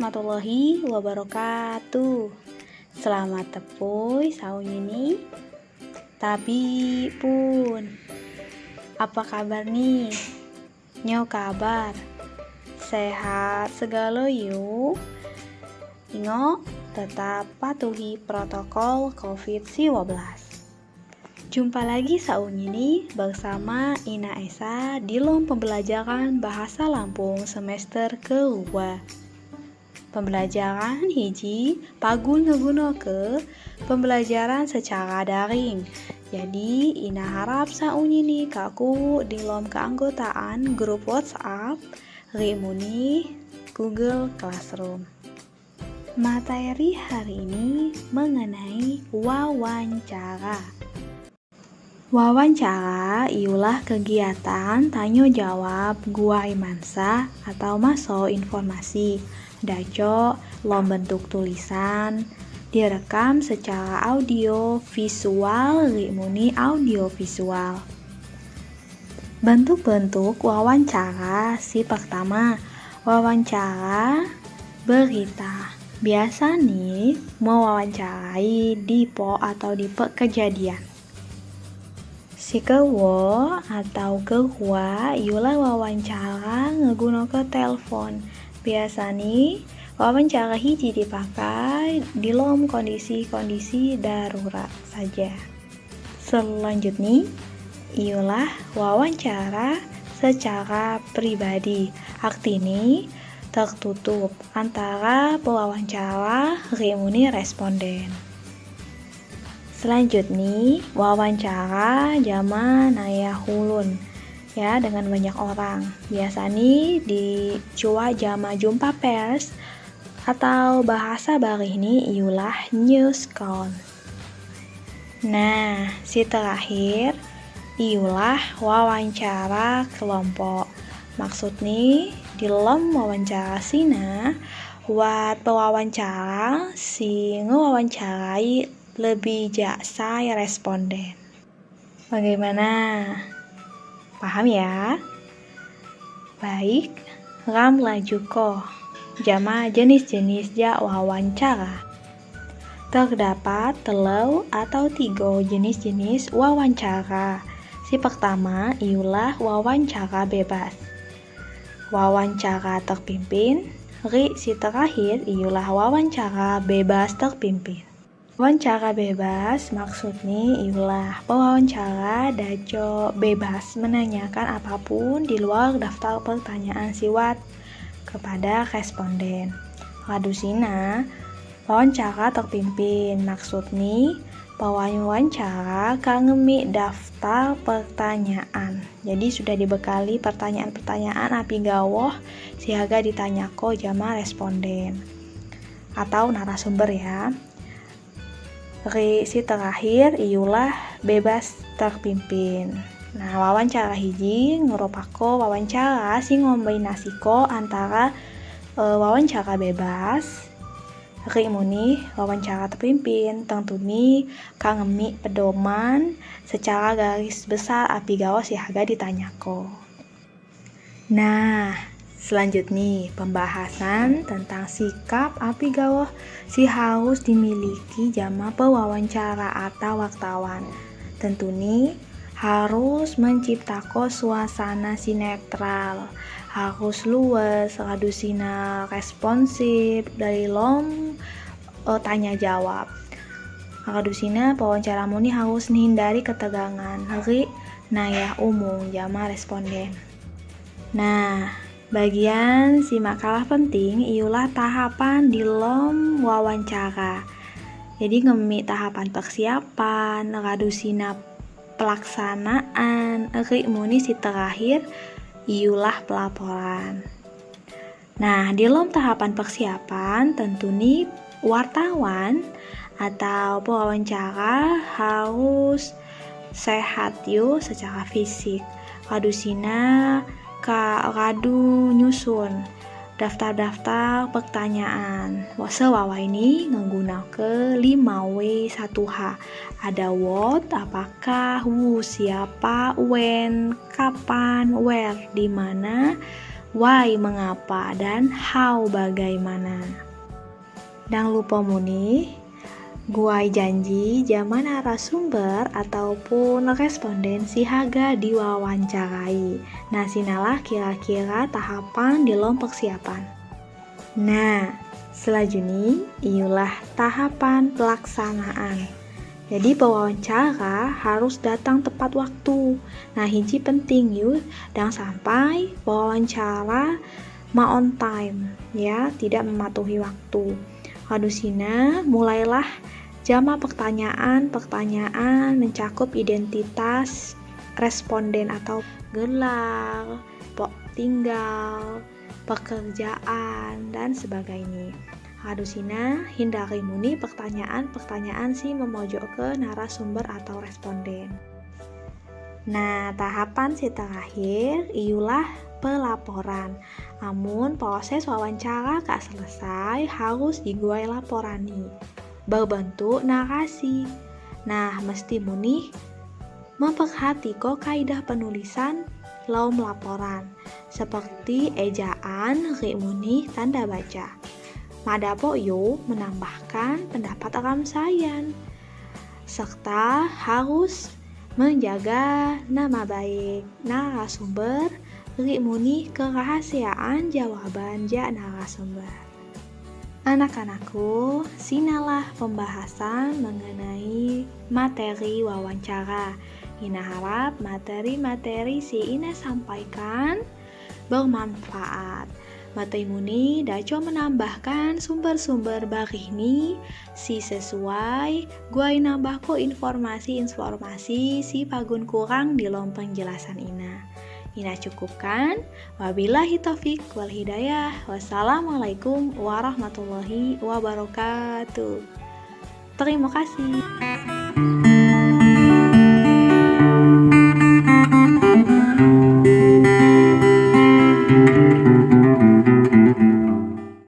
warahmatullahi wabarakatuh. Selamat tepuy sauyini. Tapi pun, apa kabar nih? Nyo kabar? Sehat segala yuk. Ingo, tetap patuhi protokol COVID-19. Jumpa lagi sauyini bersama Ina Esa di lom pembelajaran Bahasa Lampung semester kedua. Pembelajaran hiji pagul ngeguna ke pembelajaran secara daring. Jadi Ina harap saunyini kaku di lom keanggotaan grup WhatsApp Rimuni Google Classroom. Materi hari ini mengenai wawancara. Wawancara ialah kegiatan tanya jawab gua imansa atau maso informasi. Daco lom bentuk tulisan, direkam secara audio visual rimuni audio visual. Bentuk-bentuk wawancara si pertama, wawancara berita. Biasa nih mewawancarai di po atau di kejadian. Si kedua atau kedua ialah wawancara nggunakan telepon. Biasa nih, wawancara hiji dipakai di lom kondisi-kondisi darurat saja. Selanjutnya, ialah wawancara secara pribadi. Artinya, tertutup antara pewawancara rimuni responden. Selanjutnya, wawancara zaman naya hulun. Ya, dengan banyak orang. Biasanya di jama jumpa pers atau bahasa barih ini ialah news call. Nah, si terakhir ialah wawancara kelompok. Maksudnya di dalam wawancara sina buat pewawancara si ngewawancarai lebih jaksa ya responden. Bagaimana? Paham ya? Baik, ram lajuko. Jama jenis-jenis wawancara. Terdapat telau atau 3 jenis-jenis wawancara. Si pertama ialah wawancara bebas. Wawancara terpimpin. Si terakhir ialah wawancara bebas terpimpin. Wawancara bebas maksudnya ialah pewawancara daco bebas menanyakan apapun di luar daftar pertanyaan siwat kepada responden. Kadusina wawancara terpimpin maksudnya pewawancara kangemi daftar pertanyaan. Jadi sudah dibekali pertanyaan-pertanyaan api gawoh siaga ditanyako jama responden atau narasumber ya. Si terakhir ialah bebas terpimpin. Nah, wawancara hiji ngerupako wawancara si ngombinasiko antara wawancara bebas rimuni wawancara terpimpin tentuni kangemi pedoman secara garis besar api gawas si haga ditanyako. Nah, selanjutnya pembahasan tentang sikap api gawah si harus dimiliki jama pewawancara atau wartawan. Tentu nih harus menciptakan suasana si netral, harus luas, radusina responsif dari lom tanya jawab. Radusina pewawancara muni harus menghindari ketegangan, hari nayah umum jama responden. Nah, bagian si makalah penting ialah tahapan di lom wawancara. Jadi ngemi tahapan persiapan, radusina pelaksanaan, rimuni si terakhir ialah pelaporan. Nah, di lom tahapan persiapan tentu nih wartawan atau pewawancara harus sehat yuk secara fisik. Radusina radu nyusun daftar-daftar pertanyaan. Sewawa ini menggunakan 5W1H. Ada what, apakah, who, siapa, when, kapan, where, di mana, why mengapa, dan how bagaimana. Jangan lupa muni, guai janji jama narasumber ataupun responden si haga diwawancarai. Nah, sinalah kira-kira tahapan di lompok persiapan. Nah, selanjutnya iulah tahapan pelaksanaan. Jadi pewawancara harus datang tepat waktu. Nah, hiji penting yuk, dan sampai pewawancara ma on time, ya, tidak mematuhi waktu. Kadusina mulailah jama pertanyaan mencakup identitas responden atau gelar, tinggal, pekerjaan, dan sebagainya. Kadusina hindari muni pertanyaan si memojok ke narasumber atau responden. Nah, tahapan si terakhir iulah pelaporan. Namun proses wawancara gak selesai, harus diguai laporani berbentuk narasi. Nah, mesti muni memperhatiko kaidah penulisan laum laporan seperti ejaan, muni tanda baca. Madapo yo menambahkan pendapat ramsayan, serta harus menjaga nama baik narasumber, muni kerahasiaan jawaban narasumber. Anak-anakku, sinalah pembahasan mengenai materi wawancara. Ina harap materi-materi si Ina sampaikan bermanfaat. Materi muni daco menambahkan sumber-sumber barihni si sesuai guai nambahku informasi si pagun kurang di lom penjelasan Ina. Ina cukupkan. Wabillahi taufik wal hidayah. Wassalamualaikum warahmatullahi wabarakatuh. Terima kasih.